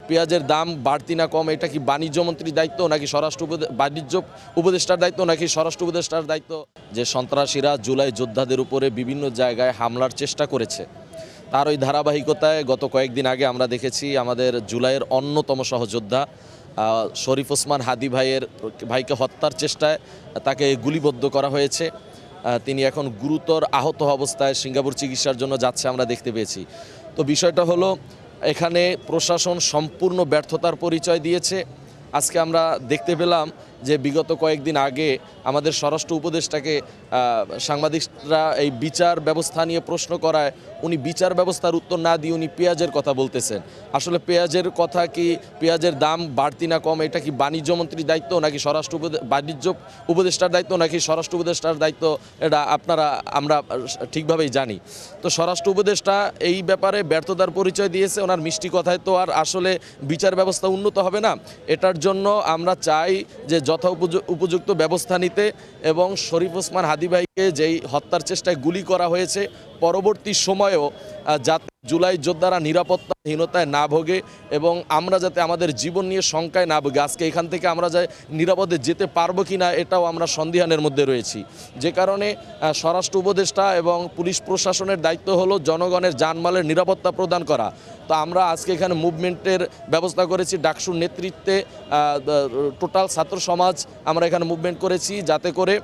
পেঁয়াজের দাম বাড়তি না কম, এটা কি বাণিজ্য মন্ত্রীর দায়িত্ব নাকি বাণিজ্য উপদেষ্টার দায়িত্ব নাকি স্বরাষ্ট্র উপদেষ্টার দায়িত্ব? যে সন্ত্রাসীরা জুলাই যোদ্ধাদের উপরে বিভিন্ন জায়গায় হামলার চেষ্টা করেছে, তার ওই ধারাবাহিকতায় গত কয়েকদিন আগে আমরা দেখেছি আমাদের জুলাইয়ের অন্যতম সহযোদ্ধা শরীফ ওসমান হাদি ভাইকে হত্যার চেষ্টায় তাকে গুলিবদ্ধ করা হয়েছে। তিনি এখন গুরুতর আহত অবস্থায় সিঙ্গাপুর চিকিৎসার জন্য যাচ্ছে আমরা দেখতে পেয়েছি। তো বিষয়টা হলো, এখানে প্রশাসন সম্পূর্ণ ব্যর্থতার পরিচয় দিয়েছে। আজকে আমরা দেখতে পেলাম যে বিগত কয়েকদিন আগে আমাদের স্বরাষ্ট্র উপদেষ্টাকে সাংবাদিকরা এই বিচার ব্যবস্থা নিয়ে প্রশ্ন করায় উনি বিচার ব্যবস্থার উত্তর না দিয়ে উনি পেঁয়াজের কথা বলতেছেন। আসলে পেঁয়াজের কথা কি, পেঁয়াজের দাম বাড়তি না কম, এটা কি বাণিজ্য মন্ত্রীর দায়িত্ব নাকি বাণিজ্য উপদেষ্টার দায়িত্ব নাকি স্বরাষ্ট্র উপদেষ্টার দায়িত্ব? এটা আমরা ঠিকভাবেই জানি। তো স্বরাষ্ট্র উপদেষ্টা এই ব্যাপারে ব্যর্থতার পরিচয় দিয়েছে। ওনার মিষ্টি কথায় তো আর আসলে বিচার ব্যবস্থা উন্নত হবে না। এটার জন্য আমরা চাই যে উপযুক্ত ব্যবস্থা নিতে, এবং শরীফ ওসমান হাদি ভাইকে যেই হত্যার চেষ্টায় গুলি করা হয়েছে পরবর্তী সময়েও যাতে জুলাই যোদ্ধারা নিরাপত্তাহীনতায় না ভোগে এবং আমরা যাতে আমাদের জীবন নিয়ে শঙ্কায় না ভোগে। আজকে এখান থেকে আমরা যাই নিরাপদে যেতে পারবো কি না এটাও আমরা সন্দিহানের মধ্যে রয়েছি। যে কারণে স্বরাষ্ট্র উপদেষ্টা এবং পুলিশ প্রশাসনের দায়িত্ব হলো জনগণের জানমালের নিরাপত্তা প্রদান করা। তো আমরা আজকে এখানে মুভমেন্টের ব্যবস্থা করেছি, ডাকসুর নেতৃত্বে টোটাল ছাত্র সমাজ আমরা এখানে মুভমেন্ট করেছি, যাতে করে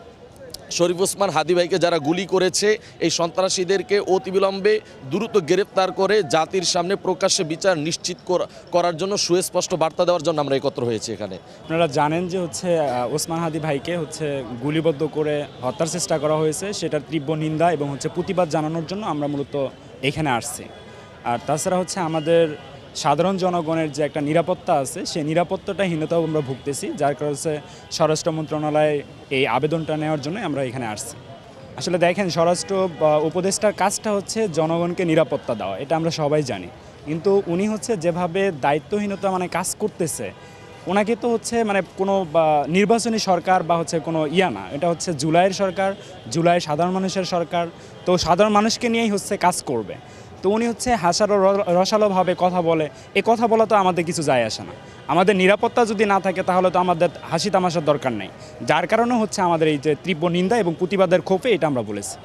শরীফ ওসমান হাদি ভাইকে যারা গুলি করেছে এই সন্ত্রাসীদেরকে অতিবিলম্বে দ্রুত গ্রেপ্তার করে জাতির সামনে প্রকাশ্যে বিচার নিশ্চিত করার জন্য সুস্পষ্ট বার্তা দেওয়ার জন্য আমরা একত্র হয়েছি এখানে। আপনারা জানেন যে ওসমান হাদি ভাইকে গুলিবদ্ধ করে হত্যার চেষ্টা করা হয়েছে, সেটার তীব্র নিন্দা এবং প্রতিবাদ জানানোর জন্য আমরা মূলত এখানে আসছি। আর তাছাড়া আমাদের সাধারণ জনগণের যে একটা নিরাপত্তা আছে, সেই নিরাপত্তাহীনতাও আমরা ভুগতেছি, যার কারণে স্বরাষ্ট্র মন্ত্রণালয়ে এই আবেদনটা নেওয়ার জন্য আমরা এখানে আসছি। আসলে দেখেন, স্বরাষ্ট্র উপদেষ্টার কাজটা জনগণকে নিরাপত্তা দেওয়া, এটা আমরা সবাই জানি। কিন্তু উনি যেভাবে দায়িত্বহীনতা কাজ করতেছে, ওনাকে তো কোনো নির্বাচনী সরকার বা কোনো না, এটা জুলাইয়ের সরকার, জুলাইয়ের সাধারণ মানুষের সরকার। তো সাধারণ মানুষকে নিয়েই কাজ করবে। তো উনি হাসালো রসালোভাবে কথা বলে, এই কথা বলা তো আমাদের কিছু যায় আসে না। আমাদের নিরাপত্তা যদি না থাকে তাহলে তো আমাদের হাসি তামাশার দরকার নেই। যার কারণে আমাদের এই যে তীব্র নিন্দা এবং প্রতিবাদের ক্ষোভে এটা আমরা বলেছি।